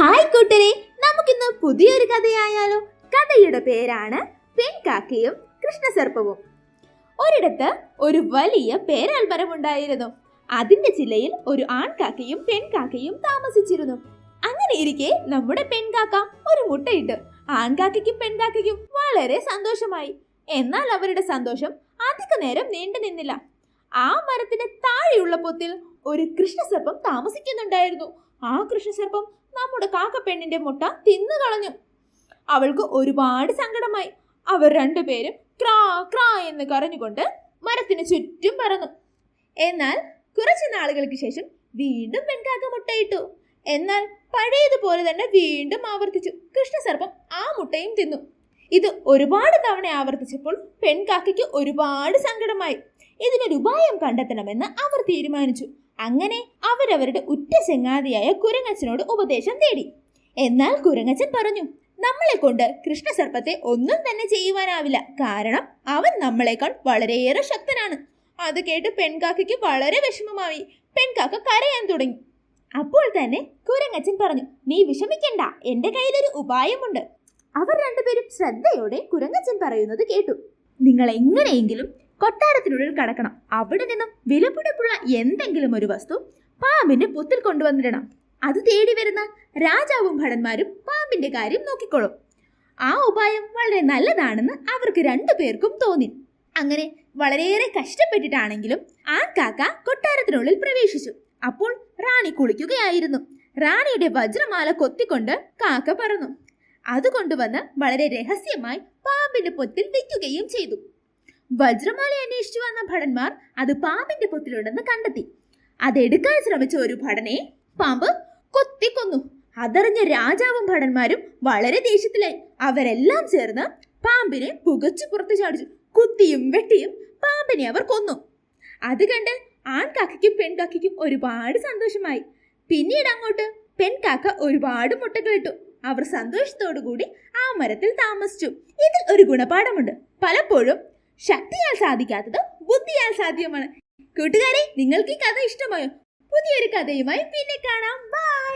Hi കൂട്ടരെ, നമുക്കിന്ന് പുതിയൊരു കഥയായാലോ. കഥയുടെ പേരാണ് പെൺകാക്കയും കൃഷ്ണസർപ്പവും. ഒരിടത്ത് ഒരു വലിയ പേരാൽമരം ഉണ്ടായിരുന്നു. അതിന്റെ ചില്ലയിൽ ഒരു ആൺകാക്കയും പെൺകാക്കയും താമസിച്ചിരുന്നു. അങ്ങനെ ഇരിക്കെ നമ്മുടെ പെൺകാക്ക ഒരു മുട്ടയിട്ടു. ആൺകാക്കയ്ക്കും പെൺകാക്കയ്ക്കും വളരെ സന്തോഷമായി. എന്നാൽ അവരുടെ സന്തോഷം അധിക നേരം നീണ്ടു നിന്നില്ല. ആ മരത്തിന് താഴെയുള്ള പൊത്തിൽ ഒരു കൃഷ്ണസർപ്പം താമസിക്കുന്നുണ്ടായിരുന്നു. ആ കൃഷ്ണസർപ്പം നമ്മുടെ കാക്കപ്പെണ്ണിന്റെ മുട്ട തിന്നു കളഞ്ഞു. അവൾക്ക് ഒരുപാട് സങ്കടമായി. അവർ രണ്ടുപേരും ക്രാ ക്രാ എന്ന് കരഞ്ഞുകൊണ്ട് മരത്തിന് ചുറ്റും പറന്നു. എന്നാൽ കുറച്ചു നാളുകൾക്ക് ശേഷം വീണ്ടും പെൺകാക്ക മുട്ടയിട്ടു. എന്നാൽ പഴയതുപോലെ തന്നെ വീണ്ടും ആവർത്തിച്ചു. കൃഷ്ണസർപ്പം ആ മുട്ടയും തിന്നു. ഇത് ഒരുപാട് തവണ ആവർത്തിച്ചപ്പോൾ പെൺകാക്കയ്ക്ക് ഒരുപാട് സങ്കടമായി. ഇതിനൊരു ഉപായം കണ്ടെത്തണമെന്ന് അവർ തീരുമാനിച്ചു. അങ്ങനെ അവരവരുടെ ഉറ്റ ചങ്ങാതിയായ കുരങ്ങച്ചനോട് ഉപദേശം തേടി. എന്നാൽ കുരങ്ങച്ചൻ പറഞ്ഞു, നമ്മളെ കൊണ്ട് കൃഷ്ണസർപ്പത്തെ ഒന്നും തന്നെ ചെയ്യുവാനാവില്ല. കാരണം അവൻ നമ്മളെക്കാൾ വളരെയേറെ ശക്തനാണ്. അത് കേട്ട് പെൺകാക്കയ്ക്ക് വളരെ വിഷമമായി. പെൺകാക്ക കരയാൻ തുടങ്ങി. അപ്പോൾ തന്നെ കുരങ്ങച്ചൻ പറഞ്ഞു, നീ വിഷമിക്കണ്ട, എന്റെ കയ്യിലൊരു ഉപായമുണ്ട്. അവർ രണ്ടുപേരും ശ്രദ്ധയോടെ കുരങ്ങച്ചൻ പറയുന്നത് കേട്ടു. നിങ്ങൾ എങ്ങനെയെങ്കിലും കൊട്ടാരത്തിനുള്ളിൽ കടക്കണം. അവിടെ നിന്നും വിലപിടിപ്പുള്ള എന്തെങ്കിലും ഒരു വസ്തു പാമ്പിന്റെ പൊത്തിൽ കൊണ്ടുവന്നിടണം. അത് തേടി വരുന്ന രാജാവും ഭടന്മാരും പാമ്പിന്റെ കാര്യം നോക്കിക്കോളും. ആ ഉപായം വളരെ നല്ലതാണെന്ന് അവർക്ക് രണ്ടുപേർക്കും തോന്നി. അങ്ങനെ വളരെയേറെ കഷ്ടപ്പെട്ടിട്ടാണെങ്കിലും ആൺകാക്ക കൊട്ടാരത്തിനുള്ളിൽ പ്രവേശിച്ചു. അപ്പോൾ റാണി കുളിക്കുകയായിരുന്നു. റാണിയുടെ വജ്രമാല കൊത്തിക്കൊണ്ട് കാക്ക പറന്നു. അതുകൊണ്ടുവന്ന് വളരെ രഹസ്യമായി പാമ്പിന്റെ പൊത്തിൽ വെക്കുകയും ചെയ്തു. വജ്രമാല അന്വേഷിച്ചു വന്ന ഭടന്മാർ അത് പാമ്പിന്റെ പൊത്തിലുണ്ടെന്ന് കണ്ടെത്തി. അതെടുക്കാൻ ശ്രമിച്ച ഒരു ഭടനെ പാമ്പ് കൊത്തിക്കൊന്നു. അതറിഞ്ഞ രാജാവും ഭടന്മാരും വളരെ ദേഷ്യത്തിലായി. അവരെല്ലാം ചേർന്ന് പാമ്പിനെ പുകച്ചു പുറത്തു ചാടിച്ചു. കുത്തിയും വെട്ടിയും പാമ്പിനെ അവർ കൊന്നു. അത് കണ്ട് ആൺകാക്കയ്ക്കും പെൺകാക്കയ്ക്കും ഒരുപാട് സന്തോഷമായി. പിന്നീട് അങ്ങോട്ട് പെൺകാക്ക ഒരുപാട് മുട്ടകളിട്ടു. അവർ സന്തോഷത്തോടു കൂടി ആ മരത്തിൽ താമസിച്ചു. ഇതിൽ ഒരു ഗുണപാഠമുണ്ട്. പലപ്പോഴും ശക്തിയാൽ സാധിക്കാത്തത് ബുദ്ധിയാൽ സാധ്യമാണ്. കൂട്ടുകാരെ, നിങ്ങൾക്ക് ഈ കഥ ഇഷ്ടമായോ? പുതിയൊരു കഥയുമായി പിന്നെ കാണാം. ബൈ.